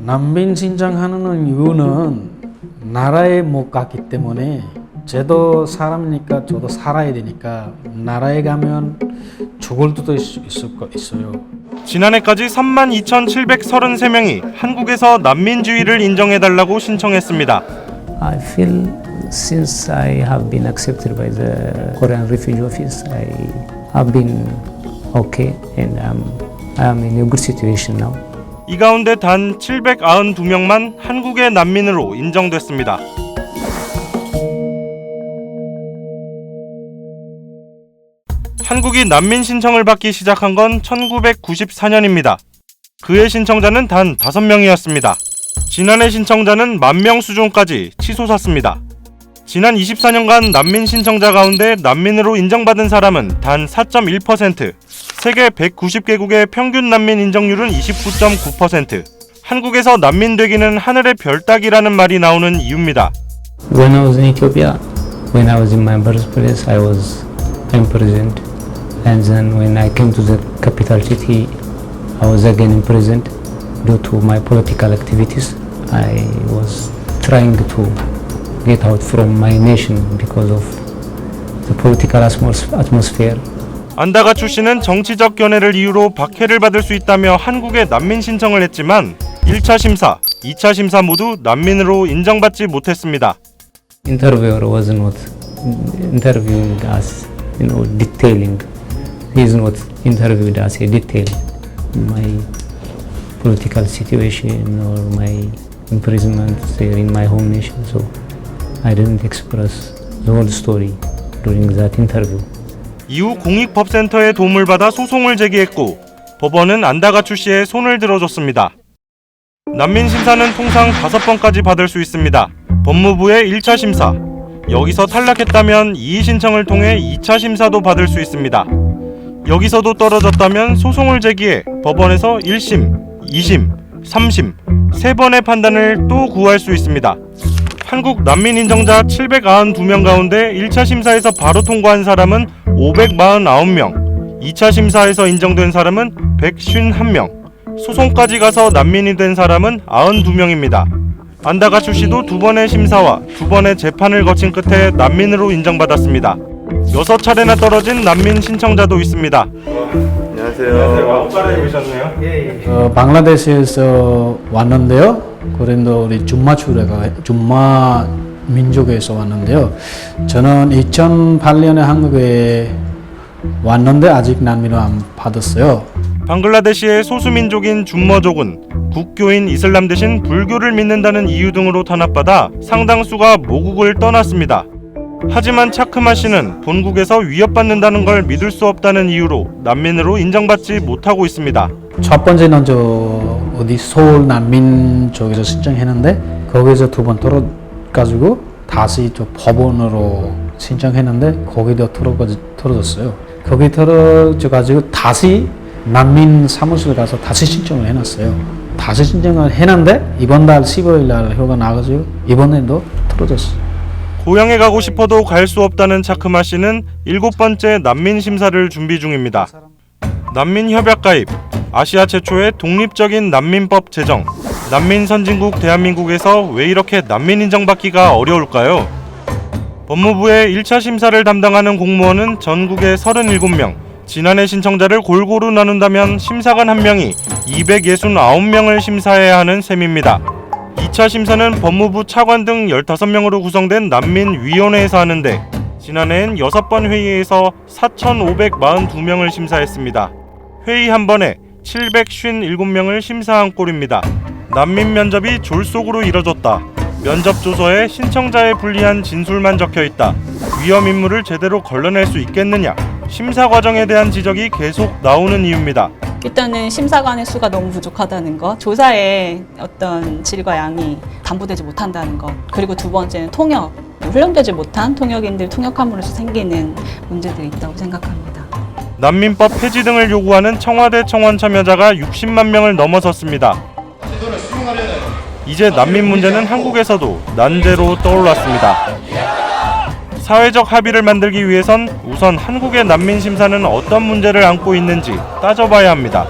난민 신청하는 이유는 나라에 못 갔기 때문에 저도 사람이니까 저도 살아야 되니까 나라에 가면 죽을 수도 있어요. 지난해까지 32,733명이 한국에서 난민주의를 인정해달라고 신청했습니다. I feel since I have been accepted by the Korean Refugee Office, I have been okay and I am in a good situation now. 이 가운데 단 792명만 한국의 난민으로 인정됐습니다. 한국이 난민 신청을 받기 시작한 건 1994년입니다. 그해 신청자는 단 5명이었습니다. 지난해 신청자는 10,000명 수준까지 치솟았습니다. 지난 24년간 난민 신청자 가운데 난민으로 인정받은 사람은 단 4.1%, 세계 190개국의 평균 난민 인정률은 29.9%, 한국에서 난민 되기는 하늘의 별 따기라는 말이 나오는 이유입니다. When I was in Ethiopia, when I was in my birthplace, I was imprisoned. And then when I came to the capital city, I was again imprisoned due to my political activities. I was trying to get out from my nation because of the political atmosphere. 안다가추 씨는 정치적 견해를 이유로 박해를 받을 수 있다며 한국에 난민 신청을 했지만 1차 심사, 2차 심사 모두 난민으로 인정받지 못했습니다. Interviewer was not interviewing us, detailing. He is not interviewed us in detail my political situation or my imprisonment there in my home nation. So I didn't express the whole story during that interview. 이후 공익법센터의 도움을 받아 소송을 제기했고 법원은 안다가추 씨의 손을 들어줬습니다. 난민 심사는 통상 5번까지 받을 수 있습니다. 법무부의 1차 심사, 여기서 탈락했다면 이의 신청을 통해 2차 심사도 받을 수 있습니다. 여기서도 떨어졌다면 소송을 제기해 법원에서 1심, 2심, 3심, 3번의 판단을 또 구할 수 있습니다. 한국 난민 인정자 792명 가운데 1차 심사에서 바로 통과한 사람은 549명, 2차 심사에서 인정된 사람은 151명, 소송까지 가서 난민이 된 사람은 92명입니다. 안다가추 씨도 2번의 심사와 2번의 재판을 거친 끝에 난민으로 인정받았습니다. 6차례나 떨어진 난민 신청자도 있습니다. 안녕하세요. 옷 갈아입으셨네요. 방글라데시에서 왔는데요. 그런데 우리 줌마 민족에서 왔는데요. 저는 2008년에 한국에 왔는데 아직 난민을 안 받았어요. 방글라데시의 소수민족인 줌머족은 국교인 이슬람 대신 불교를 믿는다는 이유 등으로 탄압받아 상당수가 모국을 떠났습니다. 하지만 차크마 씨는 본국에서 위협받는다는 걸 믿을 수 없다는 이유로 난민으로 인정받지 못하고 있습니다. 첫 번째는 서울 난민 쪽에서 신청했는데 거기서 2번 떨어가지고 다시 법원으로 신청했는데 거기도 떨어졌어요. 거기 떨어져가지고 다시 난민 사무실 가서 다시 신청을 해놨어요. 다시 신청을 했는데 이번 달 15일 날 효가 나가지고 이번에도 떨어졌어요. 고향에 가고 싶어도 갈 수 없다는 차크마 씨는 7번째 난민 심사를 준비 중입니다. 난민 협약 가입, 아시아 최초의 독립적인 난민법 제정, 난민 선진국 대한민국에서 왜 이렇게 난민 인정받기가 어려울까요? 법무부의 1차 심사를 담당하는 공무원은 전국에 37명, 지난해 신청자를 골고루 나눈다면 심사관 1명이 269명을 심사해야 하는 셈입니다. 2차 심사는 법무부 차관 등 15명으로 구성된 난민위원회에서 하는데 지난해엔 6번 회의에서 4,542명을 심사했습니다. 회의 한 번에 757명을 심사한 꼴입니다. 난민 면접이 졸속으로 이뤄졌다. 면접 조서에 신청자의 불리한 진술만 적혀있다. 위험 인물을 제대로 걸러낼 수 있겠느냐. 심사 과정에 대한 지적이 계속 나오는 이유입니다. 일단은 심사관의 수가 너무 부족하다는 것, 조사의 어떤 질과 양이 담보되지 못한다는 것, 그리고 2번째는 통역, 훈련되지 못한 통역인들 통역함으로써 생기는 문제들이 있다고 생각합니다. 난민법 폐지 등을 요구하는 청와대 청원 참여자가 60만 명을 넘어섰습니다. 이제 난민 문제는 한국에서도 난제로 떠올랐습니다. 사회적 합의를 만들기 위해선 우선 한국의 난민 심사는 어떤 문제를 안고 있는지 따져봐야 합니다.